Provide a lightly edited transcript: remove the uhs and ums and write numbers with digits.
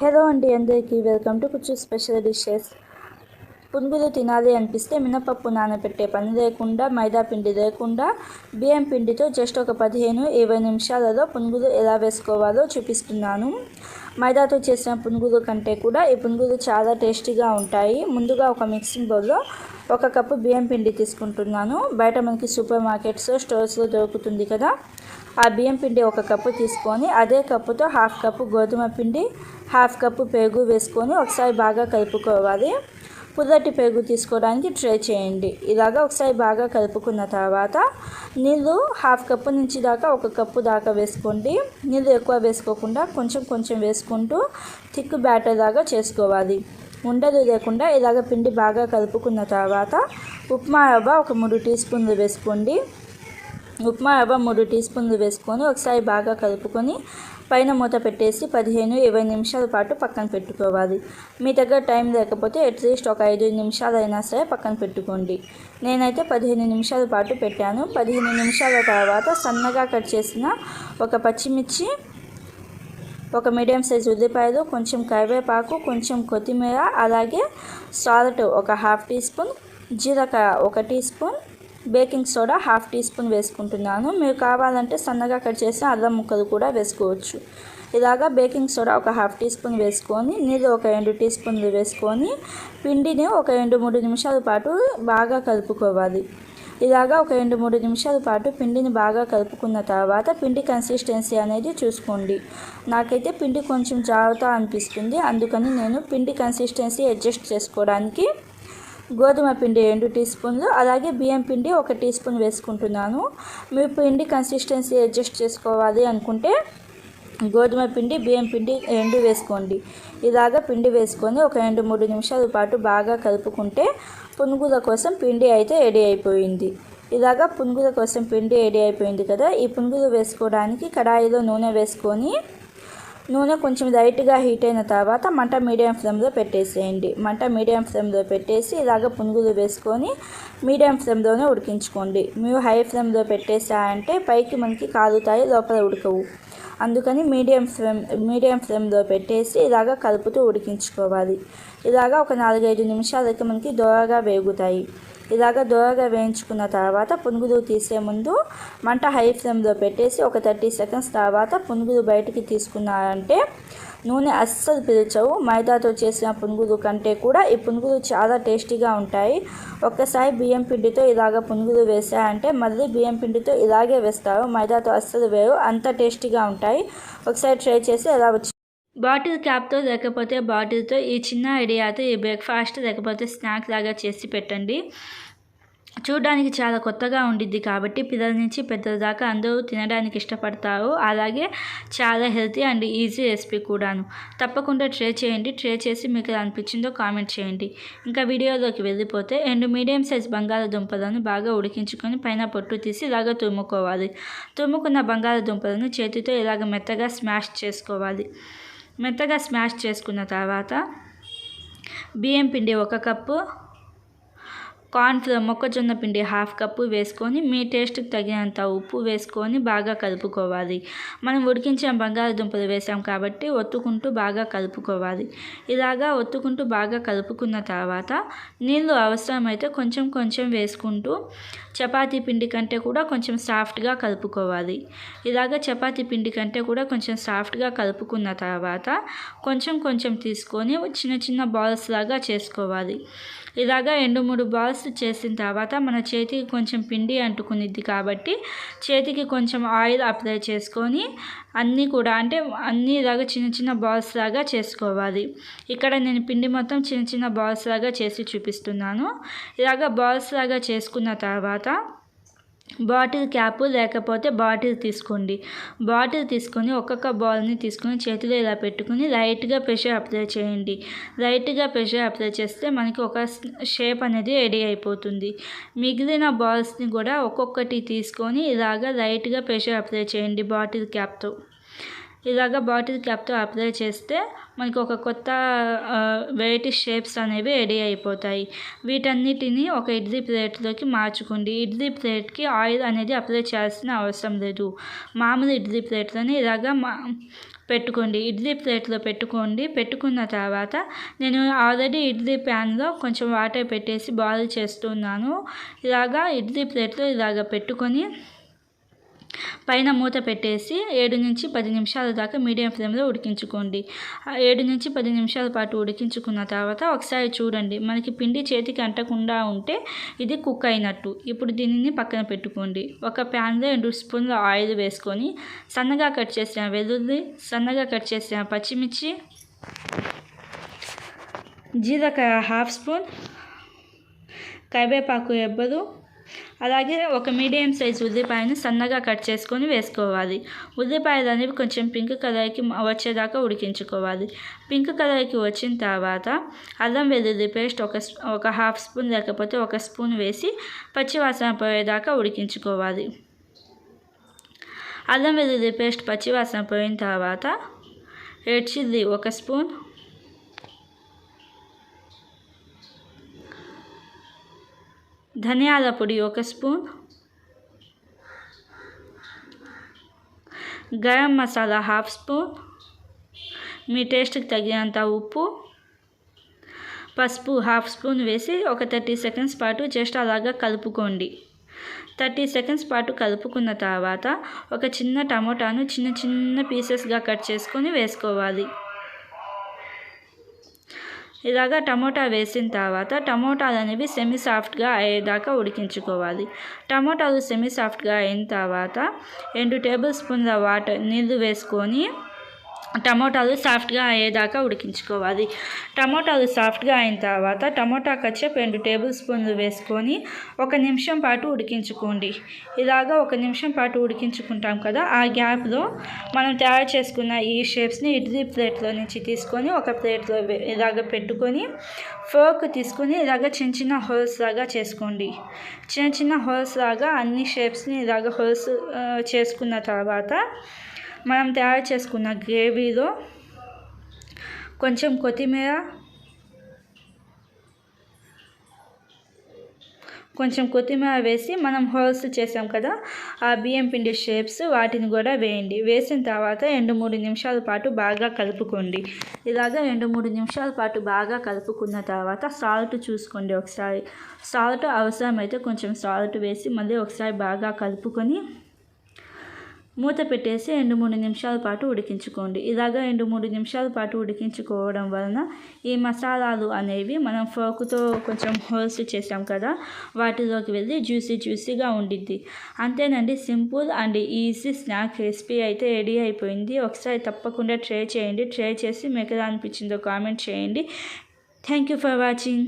Hello అండి, అందరికీ welcome to కుచ్చు స్పెషల్ డిషెస్. పునుగులు తినాలి అనిపిస్తే మినపప్పు నానబెట్టే పని లేకుండా, మైదా పిండి లేకుండా బియ్యం పిండితో జస్ట్ ఒక 15-20 నిమిషాలలో పునుగులు ఎలా వేసుకోవాలో చూపిస్తున్నాను. మైదాతో చేసిన పునుగులు కంటే కూడా ఈ పునుగులు చాలా టేస్టీగా ఉంటాయి. ముందుగా ఒక మిక్సింగ్ బౌల్లో 1 కప్పు బియ్యం పిండి తీసుకుంటున్నాను. బయట మనకి సూపర్ మార్కెట్స్, స్టోర్స్లో దొరుకుతుంది కదా. ఆ బియ్యం పిండి 1 కప్పు తీసుకొని అదే కప్పుతో 1/2 కప్పు గోధుమ పిండి, 1/2 కప్పు పెరుగు వేసుకొని ఒకసారి బాగా కలుపుకోవాలి. పుల్లటి పెరుగు తీసుకోవడానికి ట్రై చేయండి. ఇలాగా ఒకసారి బాగా కలుపుకున్న తర్వాత నీళ్ళు 1/2 కప్పు నుంచి దాకా 1 కప్పు దాకా వేసుకోండి. నీళ్ళు ఎక్కువ వేసుకోకుండా కొంచెం కొంచెం వేసుకుంటూ థిక్ బ్యాటర్ లాగా చేసుకోవాలి. ఉండలు లేకుండా ఇలాగ పిండి బాగా కలుపుకున్న తర్వాత ఉప్మా రవ్వ ఒక 3 టీ స్పూన్లు వేసుకోండి. ఉప్మా రవ్వ 3 టీ స్పూన్లు వేసుకొని ఒకసారి బాగా కలుపుకొని పైన మూత పెట్టేసి 15-20 నిమిషాల పాటు పక్కన పెట్టుకోవాలి. మీ దగ్గర టైం లేకపోతే అట్లీస్ట్ ఒక 5 నిమిషాలైనా సరే పక్కన పెట్టుకోండి. నేనైతే 15 నిమిషాల పాటు పెట్టాను. 15 నిమిషాల తర్వాత సన్నగా కట్ చేసిన ఒక పచ్చిమిర్చి, ఒక మీడియం సైజు ఉల్లిపాయలు, కొంచెం కరివేపాకు, కొంచెం కొత్తిమీర, అలాగే సాల్ట్ ఒక 1/2 టీ స్పూన్, జీలకర్ర 1 teaspoon, baking soda 1/2 teaspoon వేసుకుంటున్నాను. మీరు కావాలంటే సన్నగా కట్ చేసిన అల్లం ముక్కలు కూడా వేసుకోవచ్చు. ఇలాగా బేకింగ్ సోడా ఒక 1/2 టీ స్పూన్ వేసుకొని నీళ్ళు ఒక 2 టీ స్పూన్లు వేసుకొని పిండిని ఒక 2-3 నిమిషాల పాటు బాగా కలుపుకోవాలి. ఇలాగా ఒక 2-3 నిమిషాల పాటు పిండిని బాగా కలుపుకున్న తర్వాత పిండి కన్సిస్టెన్సీ అనేది చూసుకోండి. నాకైతే పిండి కొంచెం జారుతా అనిపిస్తుంది. అందుకని నేను పిండి కన్సిస్టెన్సీ అడ్జస్ట్ చేసుకోవడానికి గోధుమ పిండి 2 టీ స్పూన్లు, అలాగే బియ్యం పిండి 1 టీ స్పూన్ వేసుకుంటున్నాను. మీరు పిండి కన్సిస్టెన్సీ అడ్జస్ట్ చేసుకోవాలి అనుకుంటే గోధుమ పిండి, బియ్యం పిండి 2 వేసుకోండి. ఇలాగ పిండి వేసుకొని ఒక 2-3 నిమిషాల పాటు బాగా కలుపుకుంటే పునుగుల కోసం పిండి అయితే రెడీ అయిపోయింది. ఇలాగ పునుగుల కోసం పిండి రెడీ అయిపోయింది కదా. ఈ పునుగులు వేసుకోవడానికి కడాయిలో నూనె వేసుకొని నూనె కొంచెం లైట్గా హీట్ అయిన తర్వాత మంట మీడియం ఫ్లేమ్లో పెట్టేసేయండి. మంట మీడియం ఫ్లేమ్లో పెట్టేసి ఇలాగ పునుగులు వేసుకొని మీడియం ఫ్లేమ్లోనే ఉడికించుకోండి. మీరు హై ఫ్లేమ్లో పెట్టేసారంటే పైకి మనకి కాలుతాయి, లోపల ఉడకవు. అందుకని మీడియం ఫ్లేమ్లో పెట్టేసి ఇలాగ కలుపుతూ ఉడికించుకోవాలి. ఇలాగ ఒక 4-5 నిమిషాలకి మనకి దోరగా వేగుతాయి. ఇలాగ దోరగా వేయించుకున్న తర్వాత పునుగులు తీసే ముందు మంట హై ఫ్లేమ్లో పెట్టేసి ఒక 30 సెకండ్స్ తర్వాత పునుగులు బయటికి తీసుకున్నారంటే నూనె అస్సలు పీల్చవు. మైదాతో చేసిన పునుగులు కంటే కూడా ఈ పునుగులు చాలా టేస్టీగా ఉంటాయి. ఒక్కసారి బియ్యం పిండితో ఇలాగ పునుగులు వేసారంటే మళ్ళీ బియ్యం పిండితో ఇలాగే వేస్తారు. మైదాతో అస్సలు వేరు, అంత టేస్టీగా ఉంటాయి. ఒకసారి ట్రై చేసి ఎలా వచ్చి బాటిల్ క్యాప్తో లేకపోతే బాటిల్తో ఈ చిన్న ఐడియాతో ఈ బ్రేక్ఫాస్ట్ లేకపోతే స్నాక్ లాగా చేసి పెట్టండి. చూడడానికి చాలా కొత్తగా ఉండిద్ది కాబట్టి పిల్లల నుంచి పెద్దల దాకా అందరూ తినడానికి ఇష్టపడతారు. అలాగే చాలా హెల్తీ అండ్ ఈజీ రెసిపీ కూడాను. తప్పకుండా ట్రై చేయండి. ట్రై చేసి మీకు ఎలా అనిపించిందో కామెంట్ చేయండి. ఇంకా వీడియోలోకి వెళ్ళిపోతే 2 మీడియం సైజ్ బంగాళాదుంపలను బాగా ఉడికించుకొని పైన పొట్టు తీసి ఇలాగ తురుముకోవాలి. తురుముకున్న బంగాళాదుంపలను చేతితో ఇలాగ మెత్తగా స్మాష్ చేసుకోవాలి. మెత్తగా స్మాష్ చేసుకున్న తర్వాత బియ్యం పిండి 1 కప్పు, కార్న్ఫ్లోర్ మొక్కజొన్న పిండి 1/2 కప్పు వేసుకొని మీ టేస్ట్కి తగినంత ఉప్పు వేసుకొని బాగా కలుపుకోవాలి. మనం ఉడికించిన బంగాళాదుంపలు వేసాం కాబట్టి ఒత్తుకుంటూ బాగా కలుపుకోవాలి. ఇలాగా ఒత్తుకుంటూ బాగా కలుపుకున్న తర్వాత నీళ్ళు అవసరమైతే కొంచెం కొంచెం వేసుకుంటూ చపాతీ పిండి కంటే కూడా కొంచెం సాఫ్ట్గా కలుపుకోవాలి. ఇలాగ చపాతీ పిండి కంటే కూడా కొంచెం సాఫ్ట్గా కలుపుకున్న తర్వాత కొంచెం కొంచెం తీసుకొని చిన్న చిన్న బాల్స్ లాగా చేసుకోవాలి. ఇలాగ 2-3 బాల్స్ చేసిన తర్వాత మన చేతికి కొంచెం పిండి అంటుకునిద్ది కాబట్టి చేతికి కొంచెం ఆయిల్ అప్లై చేసుకొని అన్నీ కూడా అన్నీ ఇలాగ చిన్న చిన్న బాల్స్ లాగా చేసుకోవాలి. ఇక్కడ నేను పిండి మొత్తం చిన్న చిన్న బాల్స్ లాగా చేసి చూపిస్తున్నాను. ఇలాగ బాల్స్ లాగా చేసుకున్న తర్వాత బాటిల్ క్యాప్ లేకపోతే బాటిల్ తీసుకోండి. బాటిల్ తీసుకొని ఒక్కొక్క బాల్ని తీసుకొని చేతిలో ఇలా పెట్టుకుని లైట్గా ప్రెషర్ అప్లై చేయండి. లైట్గా ప్రెషర్ అప్లై చేస్తే మనకి ఒక షేప్ అనేది రెడీ అయిపోతుంది. మిగిలిన బాల్స్ని కూడా ఒక్కొక్కటి తీసుకొని ఇలాగ లైట్గా ప్రెషర్ అప్లై చేయండి బాటిల్ క్యాప్తో. ఇలాగ బాటిల్ క్యాప్తో అప్లై చేస్తే మనకు ఒక కొత్త వెరైటీ షేప్స్ అనేవి రెడీ అయిపోతాయి. వీటన్నిటిని ఒక ఇడ్లీ ప్లేట్లోకి మార్చుకోండి. ఇడ్లీ ప్లేట్కి ఆయిల్ అనేది అప్లై చేయాల్సిన అవసరం లేదు. మామూలు ఇడ్లీ ప్లేట్లని ఇలాగా పెట్టుకోండి. ఇడ్లీ ప్లేట్లో పెట్టుకోండి. పెట్టుకున్న తర్వాత నేను ఆల్రెడీ ఇడ్లీ ప్యాన్లో కొంచెం వాటర్ పెట్టేసి బాయిల్ చేస్తున్నాను. ఇలాగా ఇడ్లీ ప్లేట్లో ఇలాగ పెట్టుకొని పైన మూత పెట్టేసి 7 నుంచి 10 నిమిషాల దాకా మీడియం ఫ్లేమ్లో ఉడికించుకోండి. 7 నుంచి 10 నిమిషాల పాటు ఉడికించుకున్న తర్వాత ఒకసారి చూడండి. మనకి పిండి చేతికి అంటకుండా ఉంటే ఇది కుక్ అయినట్టు. ఇప్పుడు దీనిని పక్కన పెట్టుకోండి. ఒక ప్యాన్లో 2 స్పూన్ల ఆయిల్ వేసుకొని సన్నగా కట్ చేసిన వెల్లుల్లి, సన్నగా కట్ చేసిన పచ్చిమిర్చి, జీలకర్ర 1/2 స్పూన్, కరివేపాకు రెబ్బలు, అలాగే ఒక మీడియం సైజ్ ఉల్లిపాయను సన్నగా కట్ చేసుకొని వేసుకోవాలి. ఉల్లిపాయలు అనేవి కొంచెం పింక్ కలర్కి వచ్చేదాకా ఉడికించుకోవాలి. పింక్ కలర్కి వచ్చిన తర్వాత అల్లం వెల్లుల్లి పేస్ట్ ఒక 1/2 స్పూన్ లేకపోతే 1 స్పూన్ వేసి పచ్చివాసన పోయేదాకా ఉడికించుకోవాలి. అల్లం వెల్లుల్లి పేస్ట్ పచ్చివాసన పోయిన తర్వాత రెడ్ చిల్లీ 1 స్పూన్, ధనియాల పొడి 1 స్పూన్, గరం మసాలా 1/2 స్పూన్, మీ టేస్ట్కి తగినంత ఉప్పు, పసుపు 1/2 స్పూన్ వేసి ఒక 30 సెకండ్స్ పాటు జస్ట్ అలాగా కలుపుకోండి. 30 సెకండ్స్ పాటు కలుపుకున్న తర్వాత ఒక చిన్న టమోటాను చిన్న చిన్న పీసెస్గా కట్ చేసుకొని వేసుకోవాలి. ఇలాగా టమోటా వేసిన తర్వాత టమోటాలు అనేవి సెమీ సాఫ్ట్గా అయ్యేదాకా ఉడికించుకోవాలి. టమోటాలు సెమీ సాఫ్ట్గా అయిన తర్వాత 2 టేబుల్ స్పూన్ల నీళ్ళు వేసుకొని టమోటాలు సాఫ్ట్గా అయ్యేదాకా ఉడికించుకోవాలి. టమోటాలు సాఫ్ట్గా అయిన తర్వాత టమోటా కచ్చప్ 2 టేబుల్ స్పూన్లు వేసుకొని 1 నిమిషం పాటు ఉడికించుకోండి. ఇలాగా 1 నిమిషం పాటు ఉడికించుకుంటాం కదా, ఆ గ్యాప్లో మనం తయారు చేసుకున్న ఈ షేప్స్ని ఇడ్లీ ప్లేట్లో నుంచి తీసుకొని ఒక ప్లేట్లో ఇలాగ పెట్టుకొని ఫోర్క్ తీసుకొని ఇలాగ చిన్న చిన్న హోల్స్ లాగా చేసుకోండి. చిన్న చిన్న హోల్స్ లాగా అన్ని షేప్స్ని ఇలాగ హోల్స్ చేసుకున్న తర్వాత మనం తయారు చేసుకున్న గ్రేవీలో కొంచెం కొత్తిమీర వేసి మనం హోల్స్ చేసాం కదా ఆ బియ్యం పిండి షేప్స్ వాటిని కూడా వేయండి. వేసిన తర్వాత 2-3 నిమిషాల పాటు బాగా కలుపుకోండి. ఇలాగ 2-3 నిమిషాల పాటు బాగా కలుపుకున్న తర్వాత సాల్ట్ చూసుకోండి. ఒకసారి సాల్ట్ అవసరమైతే కొంచెం సాల్ట్ వేసి మళ్ళీ ఒకసారి బాగా కలుపుకొని మూత పెట్టేసి 2-3 నిమిషాల పాటు ఉడికించుకోండి. ఇలాగ 2-3 నిమిషాల పాటు ఉడికించుకోవడం వలన ఈ మసాలాలు అనేవి మనం ఫోర్క్తో కొంచెం హోల్స్ చేసాం కదా వాటిలోకి వెళ్ళి జ్యూసీగా ఉండిద్ది. అంతేనండి, simple and easy snack recipe అయితే రెడీ అయిపోయింది. ఒకసారి తప్పకుండా ట్రై చేయండి. ట్రై చేసి మీకు ఎలా అనిపించిందో కామెంట్ చేయండి. Thank you for watching.